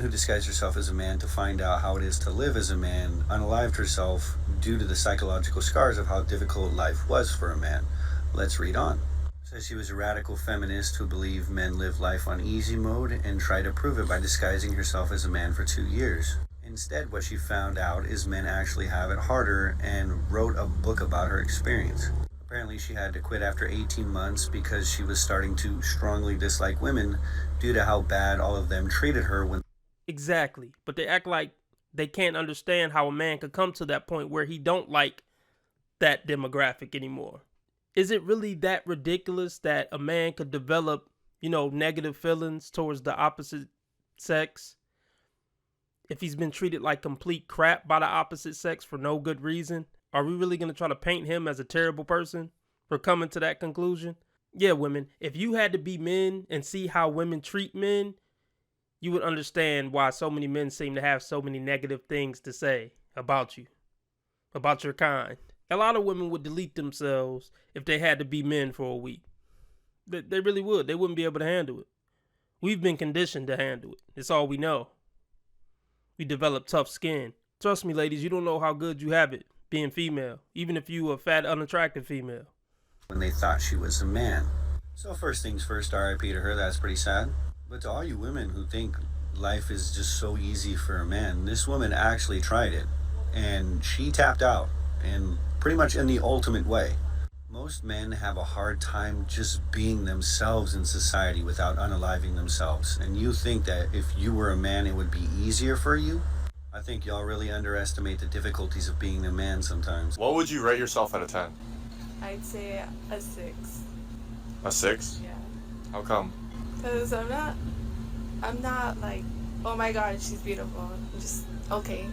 who disguised herself as a man to find out how it is to live as a man unalived herself due to the psychological scars of how difficult life was for a man. Let's read on. Says she was a radical feminist who believed men live life on easy mode and tried to prove it by disguising herself as a man for 2 years. Instead, what she found out is men actually have it harder, and wrote a book about her experience. Apparently, she had to quit after 18 months because she was starting to strongly dislike women due to how bad all of them treated her when... Exactly. But they act like they can't understand how a man could come to that point where he don't like that demographic anymore. Is it really that ridiculous that a man could develop, negative feelings towards the opposite sex if he's been treated like complete crap by the opposite sex for no good reason? Are we really going to try to paint him as a terrible person for coming to that conclusion? Yeah, women, if you had to be men and see how women treat men, you would understand why so many men seem to have so many negative things to say about you, about your kind. A lot of women would delete themselves if they had to be men for a week. They really would. They wouldn't be able to handle it. We've been conditioned to handle it. It's all we know. We develop tough skin. Trust me, ladies, you don't know how good you have it being female, even if you a fat, unattractive female. When they thought she was a man. So first things first, RIP to her, that's pretty sad. But to all you women who think life is just so easy for a man, this woman actually tried it. And she tapped out, and pretty much in the ultimate way. Most men have a hard time just being themselves in society without unaliving themselves. And you think that if you were a man, it would be easier for you? I think y'all really underestimate the difficulties of being a man sometimes. What would you rate yourself out of 10? I'd say a 6. A 6? Yeah. How come? Because I'm not like, oh my god, she's beautiful. I'm just okay,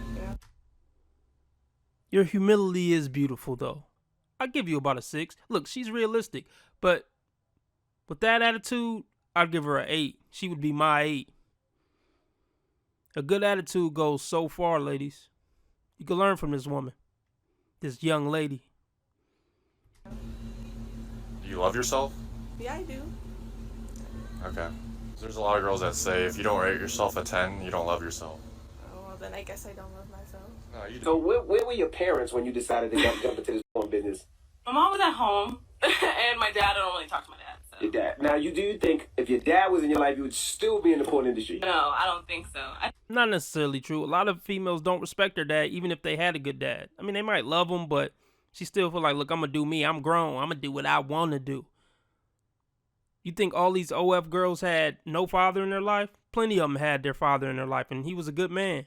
Your humility is beautiful, though. I'll give you about a 6. Look, she's realistic, but with that attitude, I'd give her an 8. She would be my 8. A good attitude goes so far, ladies. You can learn from this woman, this young lady. Do you love yourself? Yeah, I do. Okay. There's a lot of girls that say if you don't rate yourself a 10, you don't love yourself. Oh, well, then I guess I don't love myself. No, you do. So where were your parents when you decided to jump into this porn business? My mom was at home, and my dad, I don't really talk to my dad. So. Your dad. Now, do you think if your dad was in your life, you would still be in the porn industry? No, I don't think so. Not necessarily true. A lot of females don't respect their dad, even if they had a good dad. I mean, they might love him, but she still feel like, look, I'm going to do me. I'm grown. I'm going to do what I want to do. You think all these OF girls had no father in their life? Plenty of them had their father in their life, and he was a good man.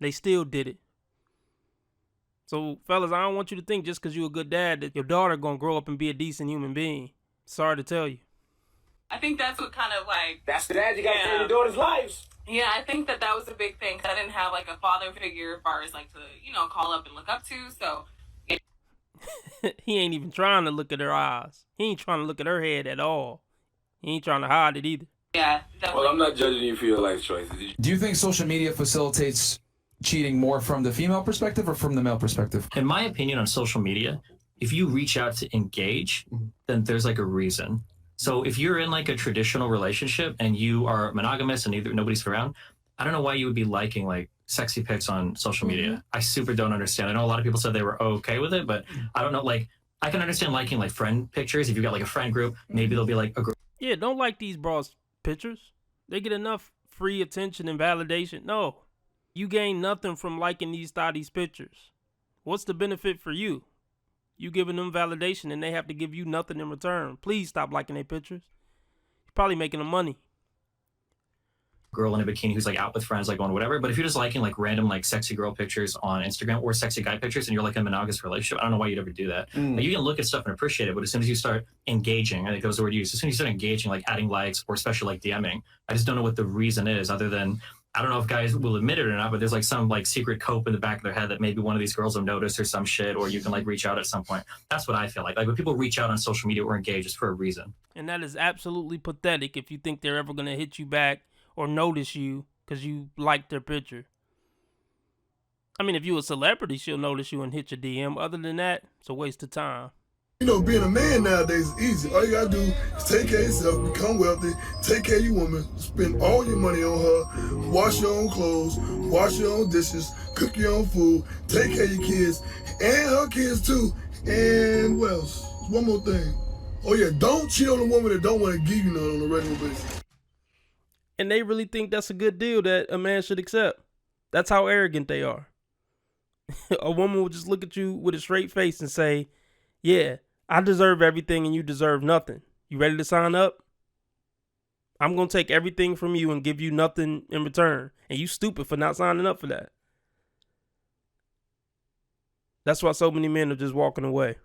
They still did it. So, fellas, I don't want you to think just because you're a good dad that your daughter going to grow up and be a decent human being. Sorry to tell you. I think that's what kind of like... That's the dad you got to in your daughter's lives. Yeah, I think that was a big thing. Cause I didn't have like a father figure as far as like to, call up and look up to. So... He ain't even trying to look at her eyes. He ain't trying to look at her head at all. He ain't trying to hide it either. Yeah, definitely. Well, I'm not judging you for your life choices. Do you think social media facilitates cheating more from the female perspective or from the male perspective? In my opinion, on social media, if you reach out to engage, then there's like a reason. So if you're in like a traditional relationship and you are monogamous and nobody's around, I don't know why you would be liking like sexy pics on social media. I super don't understand. I know a lot of people said they were okay with it, but I don't know. Like, I can understand liking like friend pictures. If you've got like a friend group, maybe they'll be like a group. Yeah, don't like these bras pictures. They get enough free attention and validation. No, you gain nothing from liking these thotties pictures. What's the benefit for you? You giving them validation and they have to give you nothing in return. Please stop liking their pictures. You're probably making them money. Girl in a bikini who's like out with friends, like on whatever. But if you're just liking like random like sexy girl pictures on Instagram or sexy guy pictures and you're like in a monogamous relationship, I don't know why you'd ever do that. Like, you can look at stuff and appreciate it, but as soon as you start engaging, I think that was the word used, as soon as you start engaging, like adding likes or especially like DMing, I just don't know what the reason is other than, I don't know if guys will admit it or not, but there's like some like secret cope in the back of their head that maybe one of these girls will notice or some shit, or you can like reach out at some point. That's what I feel like. Like when people reach out on social media or engage, it's for a reason. And that is absolutely pathetic if you think they're ever going to hit you back or notice you because you liked their picture. I mean, if you're a celebrity, she'll notice you and hit your DM. Other than that, it's a waste of time. You know, being a man nowadays is easy. All you gotta do is take care of yourself, become wealthy, take care of your woman, spend all your money on her, wash your own clothes, wash your own dishes, cook your own food, take care of your kids, and her kids too. And what else? One more thing. Oh yeah, don't cheat on a woman that don't want to give you none on a regular basis. And they really think that's a good deal that a man should accept. That's how arrogant they are. A woman will just look at you with a straight face and say, yeah, I deserve everything and you deserve nothing. You ready to sign up? I'm going to take everything from you and give you nothing in return. And you stupid for not signing up for that. That's why so many men are just walking away.